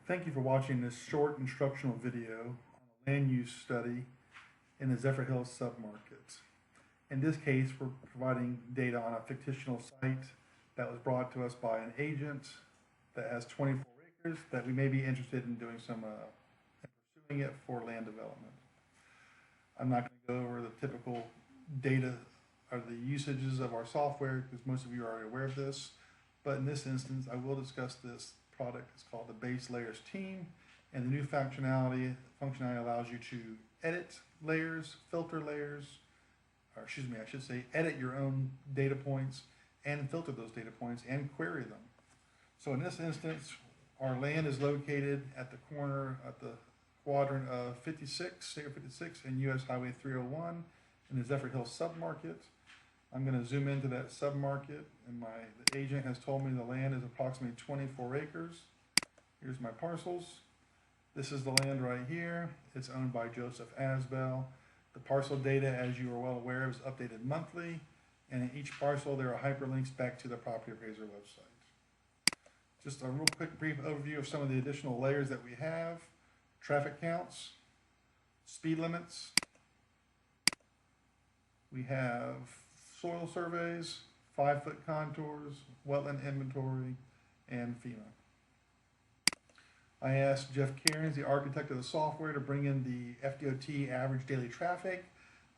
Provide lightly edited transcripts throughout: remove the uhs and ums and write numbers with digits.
Thank you for watching this short instructional video on a land use study in the Zephyrhills submarket. In this case, we're providing data on a fictional site that was brought to us by an agent that has 24 acres that we may be interested in doing pursuing it for land development. I'm not going to go over the typical data or the usages of our software because most of you are already aware of this, but in this instance, I will discuss this product. It's called the Base Layers Team, and the new functionality allows you to edit layers, filter layers, or excuse me, I should say edit your own data points and filter those data points and query them. So in this instance, our land is located at the corner at the quadrant of 56, State 56 and US Highway 301 in the Zephyrhills submarket. I'm going to zoom into that submarket, and the agent has told me the land is approximately 24 acres. Here's my parcels. This is the land right here. It's owned by Joseph Asbell. The parcel data, as you are well aware, is updated monthly, and in each parcel there are hyperlinks back to the property appraiser website. Just a real quick brief overview of some of the additional layers that we have: traffic counts, speed limits. We have soil surveys, 5-foot contours, wetland inventory, and FEMA. I asked Jeff Cairns, the architect of the software, to bring in the FDOT average daily traffic.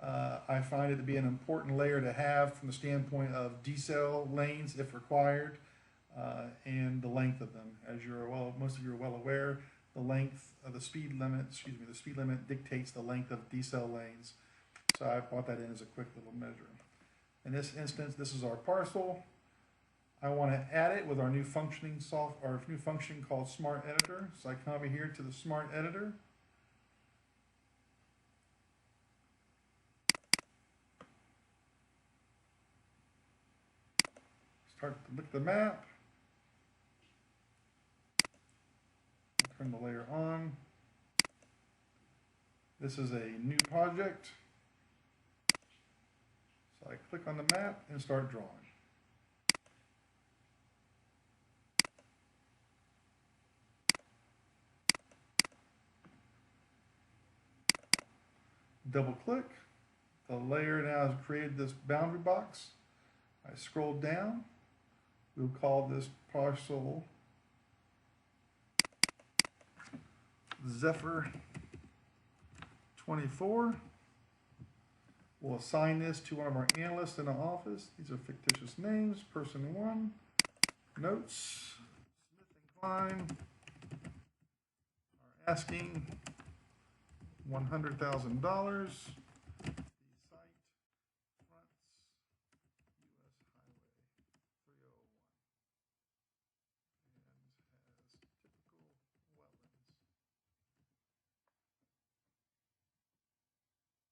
I find it to be an important layer to have from the standpoint of decel lanes if required, and the length of them. As most of you are well aware, the length of the speed limit dictates the length of decel lanes. So I brought that in as a quick little measure. In this instance, this is our parcel. I want to add it with our new function called Smart Editor. So I come over here to the Smart Editor. Start to look at the map. Turn the layer on. This is a new project. So I click on the map and start drawing. Double click. The layer now has created this boundary box. I scroll down. We'll call this parcel Zephyr 24. We'll assign this to one of our analysts in the office. These are fictitious names. Person 1, notes, Smith and Klein are asking $100,000. The site fronts US Highway 301 and has typical wetlands.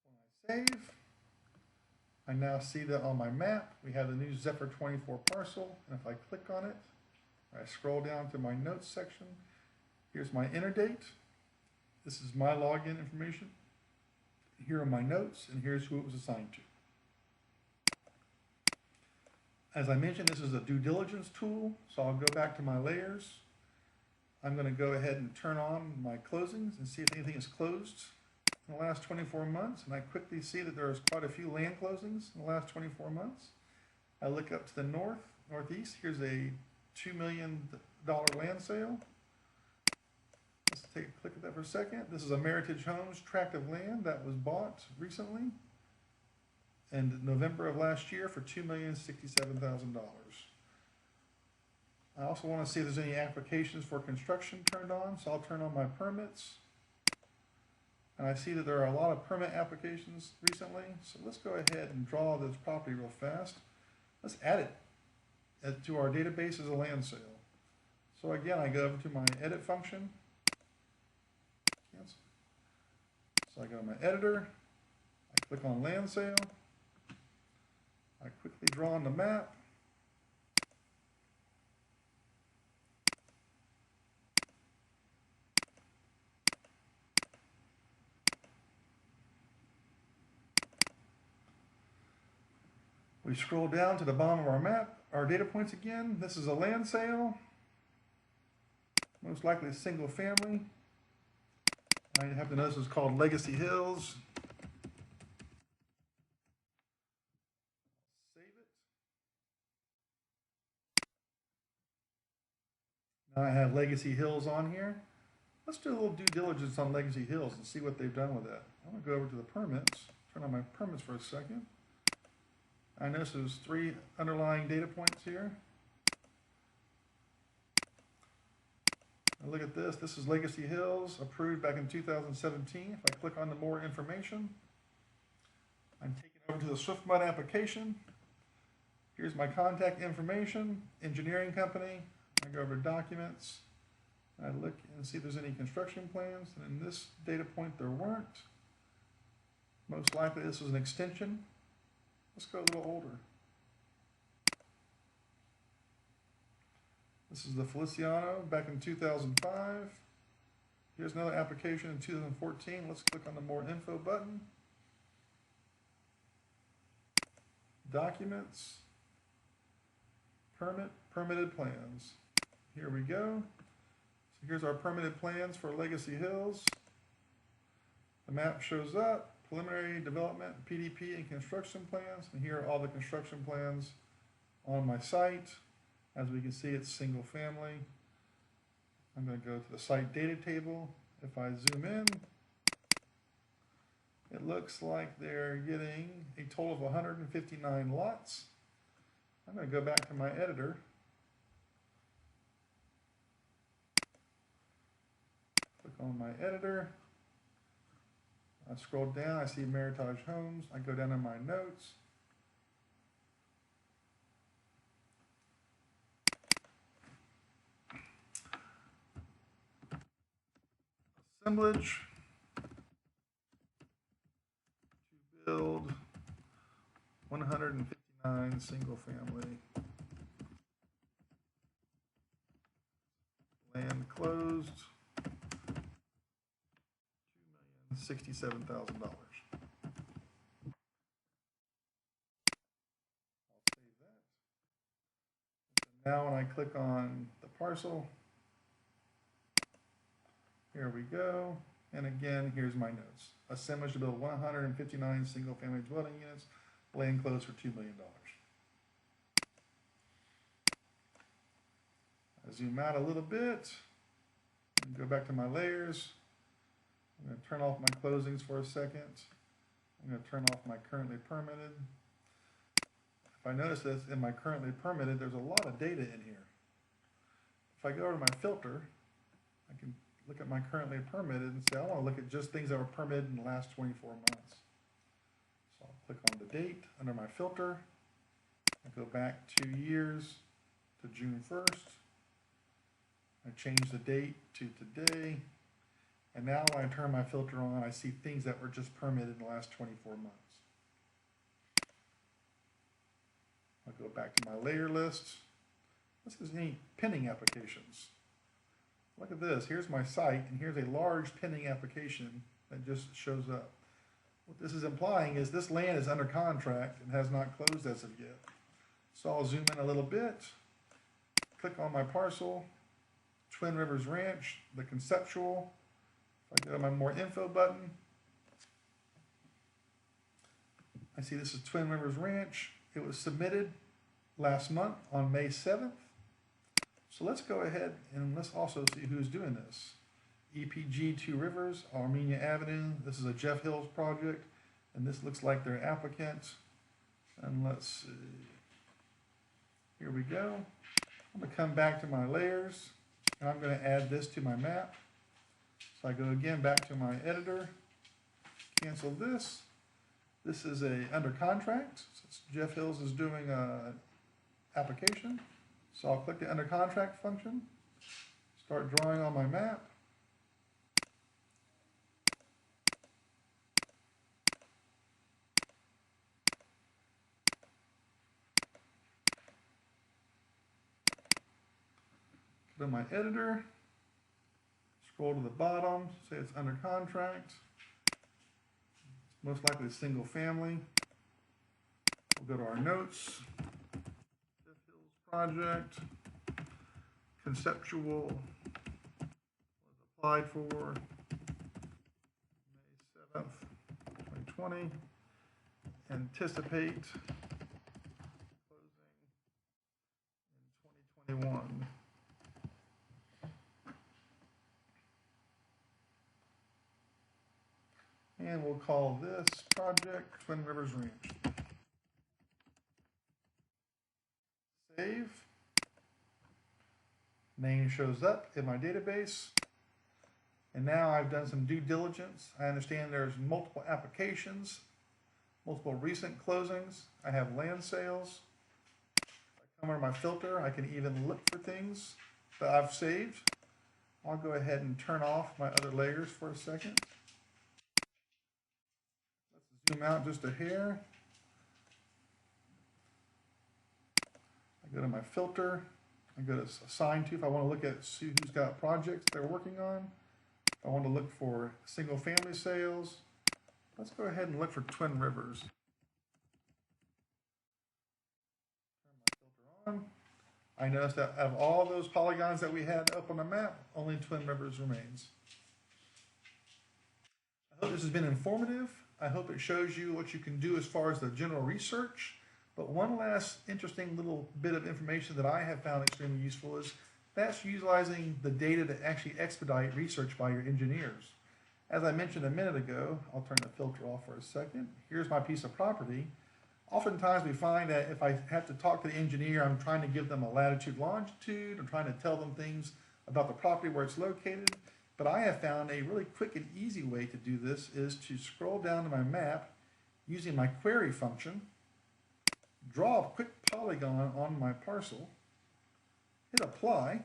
When I save, I now see that on my map we have the new Zephyr 24 parcel, and if I click on it, I scroll down to my notes section. Here's my enter date. This is my login information. Here are my notes, and here's who it was assigned to. As I mentioned, this is a due diligence tool, so I'll go back to my layers. I'm going to go ahead and turn on my closings and see if anything is closed in the last 24 months, and I quickly see that there's quite a few land closings in the last 24 months. I look up to the northeast. Here's a $2 million land sale. Let's take a click at that for a second. This is a Meritage Homes tract of land that was bought recently in November of last year for $2,067,000. I also want to see if there's any applications for construction turned on, so I'll turn on my permits. And I see that there are a lot of permit applications recently, so let's go ahead and draw this property real fast. Let's add it to our database as a land sale. So again, I go over to my edit function. Cancel. So I go to my editor, I click on land sale, I quickly draw on the map. We scroll down to the bottom of our map, our data points again. This is a land sale. Most likely a single family. I have to notice it's called Legacy Hills. Save it. Now I have Legacy Hills on here. Let's do a little due diligence on Legacy Hills and see what they've done with that. I'm going to go over to the permits, turn on my permits for a second. I notice there's 3 underlying data points here. Now look at this. This is Legacy Hills, approved back in 2017. If I click on the more information, I'm taken over to the SwiftMud application. Here's my contact information, engineering company. I go over to documents. I look and see if there's any construction plans, and in this data point there weren't. Most likely this was an extension. Let's go a little older. This is the Feliciano back in 2005. Here's another application in 2014. Let's click on the more info button. Documents, permitted plans. Here we go. So here's our permitted plans for Legacy Hills. The map shows up, preliminary development, PDP, and construction plans. And here are all the construction plans on my site. As we can see, it's single family. I'm going to go to the site data table. If I zoom in, it looks like they're getting a total of 159 lots. I'm going to go back to my editor. Click on my editor. I scroll down, I see Meritage Homes. I go down to my notes. Assemblage to build 159 single family. Land closed. $2,067,000. I'll save that. Now when I click on the parcel, here we go. And again, here's my notes. Assemblage to build 159 single family dwelling units, land closed for $2 million. I zoom out a little bit and go back to my layers. I'm going to turn off my closings for a second. I'm going to turn off my currently permitted. If I notice that in my currently permitted, there's a lot of data in here. If I go over to my filter, I can look at my currently permitted and say, I want to look at just things that were permitted in the last 24 months. So I'll click on the date under my filter. I go back 2 years to June 1st. I change the date to today. And now when I turn my filter on, I see things that were just permitted in the last 24 months. I'll go back to my layer list. Let's see if there's any pending applications. Look at this. Here's my site, and here's a large pending application that just shows up. What this is implying is this land is under contract and has not closed as of yet. So I'll zoom in a little bit, click on my parcel, Twin Rivers Ranch, the conceptual. If I go to my more info button, I see this is Twin Rivers Ranch. It was submitted last month on May 7th. So let's go ahead and let's also see who's doing this. EPG 2 Rivers, Armenia Avenue. This is a Zephyrhills project, and this looks like their applicant. And let's see. Here we go. I'm going to come back to my layers, and I'm going to add this to my map. So I go again back to my editor, cancel this. This is under contract. Zephyrhills is doing an application. So I'll click the under contract function, start drawing on my map. Go to my editor, scroll to the bottom, say it's under contract. It's most likely a single family. We'll go to our notes. Zephyrhills project, conceptual applied for May 7th, 2020. Anticipate closing in 2021. And we'll call this project Twin Rivers Ranch. Save. Name shows up in my database. And now I've done some due diligence. I understand there's multiple applications, multiple recent closings. I have land sales. If I come under my filter, I can even look for things that I've saved. I'll go ahead and turn off my other layers for a second. Let's zoom out just a hair. I go to my filter. I go to assign to if I want to look at see who's got projects they're working on. I want to look for single family sales. Let's go ahead and look for Twin Rivers. Turn my filter on. I noticed that out of all those polygons that we had up on the map, only Twin Rivers remains. I hope this has been informative. I hope it shows you what you can do as far as the general research. But one last interesting little bit of information that I have found extremely useful is that's utilizing the data to actually expedite research by your engineers. As I mentioned a minute ago, I'll turn the filter off for a second. Here's my piece of property. Oftentimes we find that if I have to talk to the engineer, I'm trying to give them a latitude, longitude, I'm trying to tell them things about the property where it's located. But I have found a really quick and easy way to do this is to scroll down to my map using my query function, draw a quick polygon on my parcel, hit apply,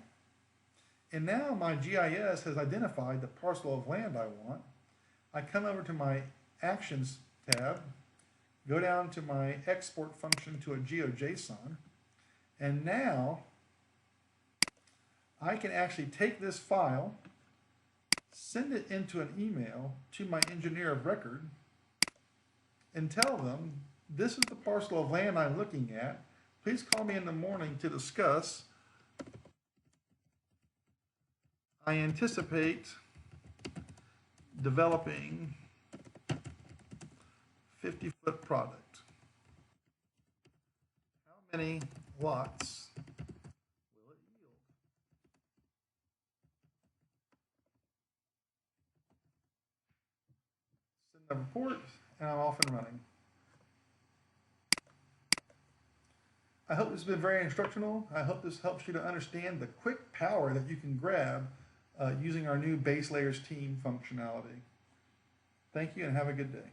and now my GIS has identified the parcel of land I want. I come over to my Actions tab, go down to my export function to a GeoJSON, and now I can actually take this file, send it into an email to my engineer of record, and tell them, this is the parcel of land I'm looking at. Please call me in the morning to discuss. I anticipate developing 50-foot product. How many lots will it yield? Send the report, and I'm off and running. I hope this has been very instructional. I hope this helps you to understand the quick power that you can grab using our new base layers team functionality. Thank you and have a good day.